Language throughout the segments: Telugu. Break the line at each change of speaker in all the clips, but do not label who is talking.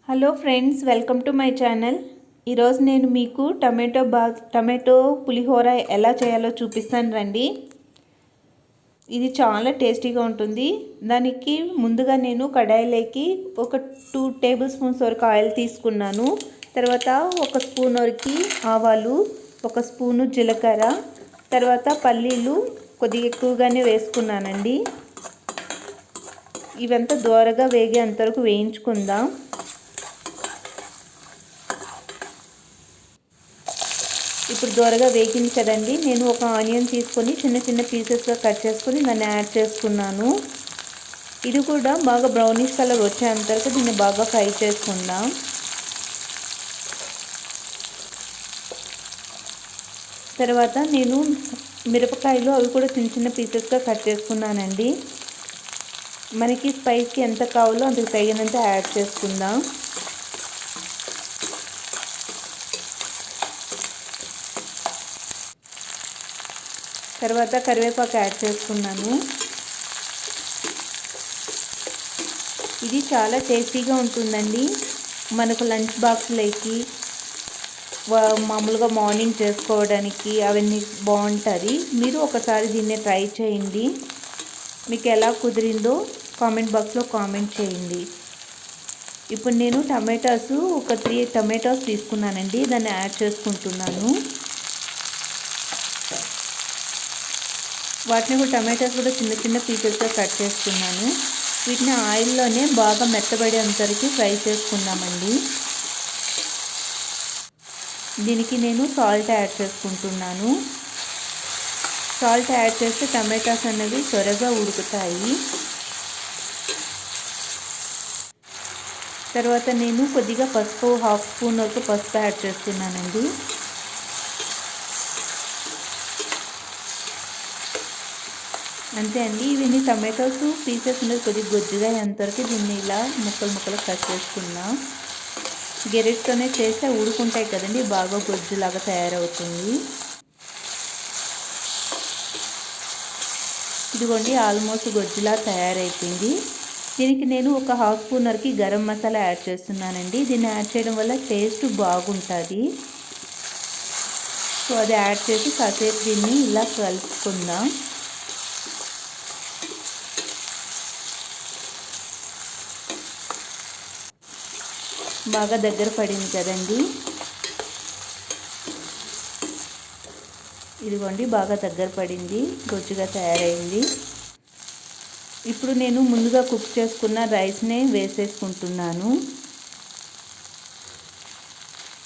Hello friends, welcome to my channel. ఈరోజు నేను మీకు టమాటో పులిహోర ఎలా చేయాలో చూపిస్తాను రండి. ఇది చాలా టేస్టీగా ఉంటుంది. దానికి ముందుగా నేను కడాయిలోకి ఒక 2 టేబుల్ స్పూన్స్ వరకు ఆయిల్ తీసుకున్నాను. తర్వాత 1 స్పూన్ వరకు ఆవాలు, 1 స్పూను జీలకర్ర, తర్వాత పల్లీలు కొద్దిగా ఎక్కువగానే వేసుకున్నానండి. ఇవంతా దోరగా వేగేంతవరకు వేయించుకుందాం. ఇప్పుడు దోరగా వేగింది కదండి. నేను ఒక ఆనియన్ తీసుకొని చిన్న చిన్న పీసెస్గా కట్ చేసుకొని దాన్ని యాడ్ చేసుకున్నాను. ఇది కూడా బాగా బ్రౌనిష్ కలర్ వచ్చేంతవరకు దీన్ని బాగా ఫ్రై చేసుకుందాం. తర్వాత నేను మిరపకాయలు అవి కూడా చిన్న చిన్న పీసెస్గా కట్ చేసుకున్నానండి. మనకి స్పైస్కి ఎంత కావాలో అందుకు తగినంత యాడ్ చేసుకుందాం. తర్వాత కరివేపాకు యాడ్ చేసుకున్నాను. ఇది చాలా టేస్టీగా ఉంటుందండి. మనకు లంచ్ బాక్స్లోకి మామూలుగా మార్నింగ్ చేసుకోవడానికి అవన్నీ బాగుంటుంది. మీరు ఒకసారి దీన్ని ట్రై చేయండి. మీకు ఎలా కుదిరిందో కామెంట్ బాక్స్లో కామెంట్ చేయండి. ఇప్పుడు నేను ఒక 3 టమాటోస్ తీసుకున్నానండి. దాన్ని యాడ్ చేసుకుంటున్నాను. వాటిని కూడా టమాటోస్ కూడా చిన్న చిన్న పీసెస్గా కట్ చేసుకున్నాను. వీటిని ఆయిల్లోనే బాగా మెత్తబడేంతవరకు ఫ్రై చేసుకుందామండి. దీనికి నేను సాల్ట్ యాడ్ చేసుకుంటున్నాను. సాల్ట్ యాడ్ చేస్తే టమాటాస్ అనేవి త్వరగా ఉడుకుతాయి. తర్వాత నేను కొద్దిగా పసుపు, 1/2 స్పూన్ వరకు పసుపు యాడ్ చేస్తున్నానండి. అంతే అండి. ఇవన్నీ టమాటోస్ పీసెస్ అనేది కొద్దిగా గొజ్జుగా అయ్యేంతవరకు దీన్ని ఇలా ముక్కలు కట్ చేసుకుందాం. గెరెట్తోనే చేస్తే ఊడుకుంటాయి కదండి, బాగా గొజ్జులాగా తయారవుతుంది. ఇదిగోండి, ఆల్మోస్ట్ గొజ్జులా తయారైపోయింది. దీనికి నేను ఒక 1/2 స్పూన్ వరకు గరం మసాలా యాడ్ చేస్తున్నానండి. దీన్ని యాడ్ చేయడం వల్ల టేస్ట్ బాగుంటుంది. సో అది యాడ్ చేసి కాసేపు దీన్ని ఇలా కలుపుకుందాం. బాగా దగ్గర పడింది కదండి. ఇదిగోండి, బాగా దగ్గర పడింది, గొజ్జుగా తయారైంది. ఇప్పుడు నేను ముందుగా కుక్ చేసుకున్న రైస్నే వేసేసుకుంటున్నాను.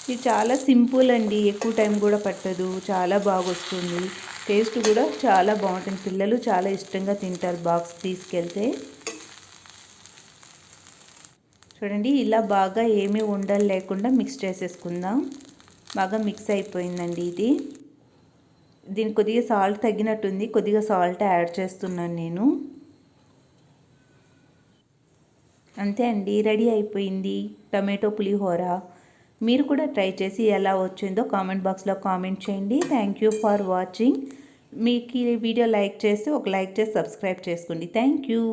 ఇది చాలా సింపుల్ అండి, ఎక్కువ టైం కూడా పట్టదు, చాలా బాగా వస్తుంది. టేస్ట్ కూడా చాలా బాగుంటుంది. పిల్లలు చాలా ఇష్టంగా తింటారు బాక్స్ తీసుకెళ్తే. చూడండి, ఇలా బాగా ఏమీ ఉండలు లేకుండా మిక్స్ చేసేసుకుందాం. బాగా మిక్స్ అయిపోయిందండి ఇది. దీనికి కొద్దిగా సాల్ట్ తగ్గినట్టుంది, కొద్దిగా సాల్ట్ యాడ్ చేస్తున్నాను నేను. అంతే అండి, రెడీ అయిపోయింది టమాటో పులిహోర. మీరు కూడా ట్రై చేసి ఎలా వచ్చిందో కామెంట్ బాక్స్లో కామెంట్ చేయండి. Thank you for watching. మీకు ఈ వీడియో లైక్ చేస్తే ఒక లైక్ చేసి సబ్స్క్రైబ్ చేసుకోండి. Thank you.